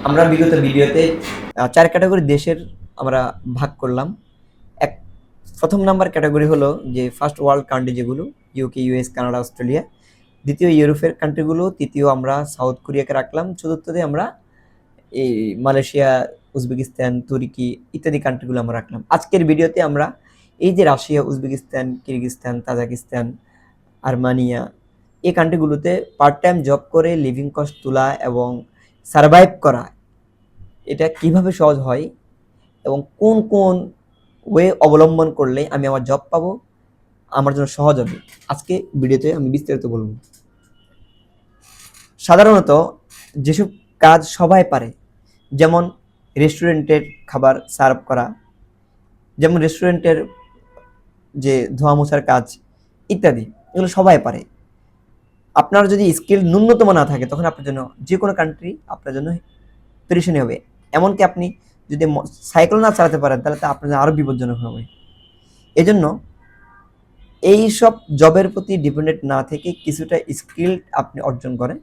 আমরা বিগত ভিডিওতে ৪ ক্যাটাগরি দেশের আমরা ভাগ করলাম। এক প্রথম নাম্বার ক্যাটাগরি হলো যে ফার্স্ট ওয়ার্ল্ড কান্ট্রি যেগুলো ইউকে, ইউএস, কানাডা, অস্ট্রেলিয়া। দ্বিতীয় ইউরোপের কান্ট্রিগুলো। তৃতীয় আমরা সাউথ কোরিয়াকে রাখলাম। চতুর্থতে আমরা এই মালয়েশিয়া, উজবেকিস্তান, তুর্কি ইত্যাদি কান্ট্রিগুলো আমরা রাখলাম। আজকের ভিডিওতে আমরা এই যে Russia, Uzbekistan, Kyrgyzstan, Tajikistan, Armenia এই কান্ট্রিগুলোতে পার্ট টাইম জব করে লিভিং কস্ট তোলা এবং সারভাইভ করা এটা কিভাবে সহজ হয় এবং কোন কোন ওয়ে অবলম্বন করলে আমি আমার জব পাবো, আমার জন্য সহজ হবে, আজকে ভিডিওতে আমি বিস্তারিত বলবো। সাধারণত যেসব কাজ সবাই পারে, যেমন রেস্টুরেন্টের খাবার সার্ভ করা, যেমন রেস্টুরেন্টের যে ধোয়া মোছার কাজ ইত্যাদি, এগুলো সবাই পারে। আপনার যদি স্কিল ন্যূনতম না থাকে তখন আপনার জন্য যে কোনো কান্ট্রি আপনার জন্য পেরেশানি হবে। এমনকি আপনি যদি সাইকেল না চালাতে পারেন তাহলে তা আপনার জন্য আরও বিপজ্জনক হবে। এজন্য এই সব জবের প্রতি ডিপেন্ডেন্ট না থেকে কিছুটা স্কিল আপনি অর্জন করেন,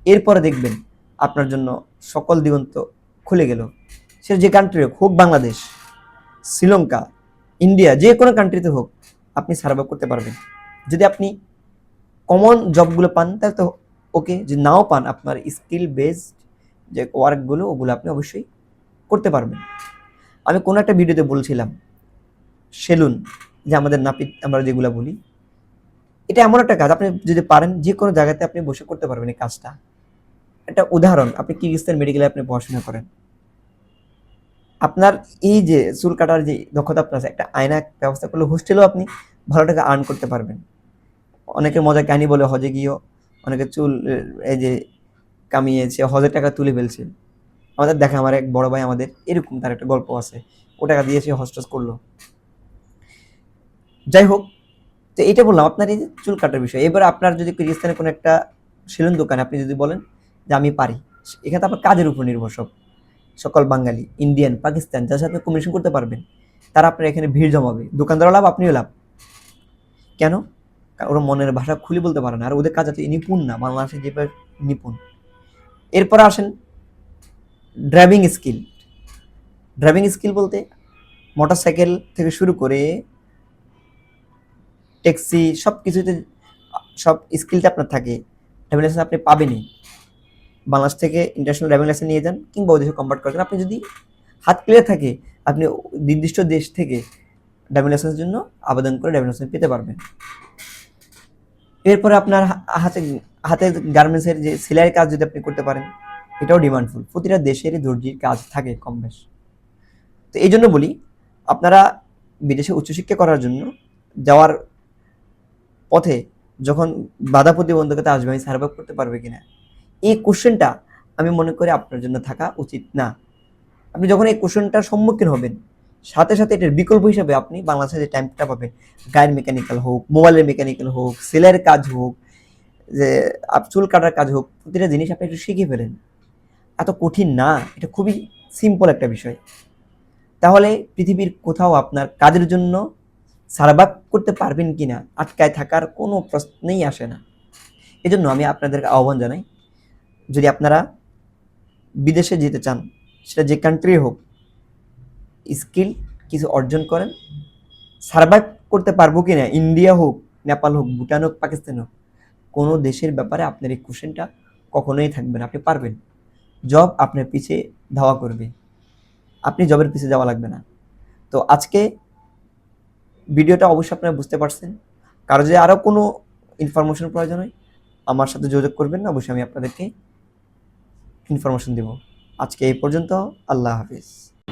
এরপরে দেখবেন আপনার জন্য সকল দিগন্ত খুলে গেল। সে যে কান্ট্রি হোক, বাংলাদেশ, শ্রীলঙ্কা, ইন্ডিয়া, যে কোনো কান্ট্রিতে হোক, আপনি সার্ভাইভ করতে পারবেন। যদি আপনি কমন জবগুলো পান তাহলে তো ওকে, যদি নাও পান আপনার স্কিল বেসড যে ওয়ার্কগুলো ওগুলো আপনি অবশ্যই করতে পারবেন। আমি কোনো একটা ভিডিওতে বলছিলাম সেলুন, যে আমাদের নাপিত আমরা যেগুলো বলি, এটা এমন একটা কাজ আপনি যদি পারেন যে কোনো জায়গাতে আপনি বসে করতে পারবেন এই কাজটা। একটা উদাহরণ, আপনি কিরগিজস্তান মেডিকেলে আপনি পড়াশোনা করেন, আপনার এই যে চুল কাটার যে দক্ষতা আপনার আছে, একটা আয়না ব্যবস্থা করলে হোস্টেলেও আপনি ভালো টাকা আর্ন করতে পারবেন। অনেকে মজার কাহিনী বলে হজে গিয়েও অনেকে চুল এই যে কামিয়েছে, হজের টাকা তুলে ফেলছে। আমাদের দেখা, আমার এক বড় ভাই, আমাদের এরকম তার একটা গল্প আছে, ও টাকা দিয়ে সে হজ টজ করলো। যাই হোক, তো এইটা বললাম আপনার এই যে চুল কাটার বিষয়। এবার আপনার যদি কিরগিজস্তানে কোনো একটা সেলুন দোকানে আপনি যদি বলেন যে আমি পারি, এখানে তো আপনার কাজের উপর নির্ভর সব। সকল বাঙালি, ইন্ডিয়ান, পাকিস্তান যার সাথে কমিউনিকেশন করতে পারবেন তারা আপনার এখানে ভিড় জমাবে। দোকানদারও লাভ, আপনিও লাভ। কেন? কারণ ওরা মনের ভাষা খুলে বলতে পারে না, আর ওদের কাজ আছে নিপুণ না, বাংলাদেশে যেভাবে নিপুণ। এরপর আসেন ড্রাইভিং স্কিল। ড্রাইভিং স্কিল বলতে মোটরসাইকেল থেকে শুরু করে ট্যাক্সি সব কিছুতে সব স্কিলটা আপনার থাকে। ড্রাইভিং লাইসেন্স আপনি পাবেনই। বাংলাদেশ থেকে ইন্টারন্যাশনাল ড্রাইভিং লাইসেন্স নিয়ে যান কিংবা ওই দেশে কনভার্ট করেন। আপনি যদি হাত ক্লিয়ার থাকে আপনি নির্দিষ্ট দেশ থেকে ড্রাইভিং লাইসেন্সের জন্য আবেদন করে ড্রাইভিং লাইসেন্স পেতে পারবেন। এরপরে আপনার হাতে হাতে গার্মেন্টসের যে সেলাইয়ের কাজ যদি আপনি করতে পারেন, এটাও ডিমান্ডফুল। প্রতিটা দেশেরই দর্জির কাজ থাকে কম বেশ। তো এই জন্য বলি, আপনারা বিদেশে উচ্চশিক্ষা করার জন্য যাওয়ার পথে যখন বাধা প্রতিবন্ধকতা আসবে, আমি সার্ভাইভ করতে পারবে কিনা, এই কোশ্চেনটা আমি মনে করি আপনার জন্য থাকা উচিত না। আপনি যখন এই কোশ্চেনটার সম্মুখীন হবেন, সাথে সাথে এটার বিকল্প হিসাবে আপনি বাংলাদেশে যে টাইমটা পাবেন, গায়ের মেকানিক্যাল হোক, মোবাইলের মেকানিক্যাল হোক, সেলের কাজ হোক, যে চুল কাটার কাজ হোক, প্রতিটা জিনিস আপনি একটু শিখে ফেলেন। এত কঠিন না, এটা খুবই সিম্পল একটা বিষয়। তাহলে পৃথিবীর কোথাও আপনার কাজের জন্য সার্ভাইভ করতে পারবেন কিনা আটকায় থাকার কোনো প্রশ্নই আসে না। এজন্য আমি আপনাদেরকে আহ্বান জানাই, যদি আপনারা বিদেশে যেতে চান, সেটা যে কান্ট্রি হোক, স্কিল কিছু অর্জন করেন। সার্ভাইভ করতে পারবো কিনা, ইন্ডিয়া হোক, নেপাল হোক, ভুটান হোক, পাকিস্তান হোক, কোনো দেশের ব্যাপারে আপনার এই কোশ্চেনটা কখনোই থাকবে না। আপনি পারবেন। জব আপনার পিছে ধাওয়া করবে, আপনি জবের পিছে যাওয়া লাগবে না। তো আজকে ভিডিওটা অবশ্যই আপনারা বুঝতে পারছেন। কারো যদি আরও কোনো ইনফরমেশন প্রয়োজন হয় আমার সাথে যোগাযোগ করবেন, অবশ্যই আমি আপনাদেরকে ইনফরমেশন দেব। আজকে এই পর্যন্ত। আল্লাহ হাফিজ।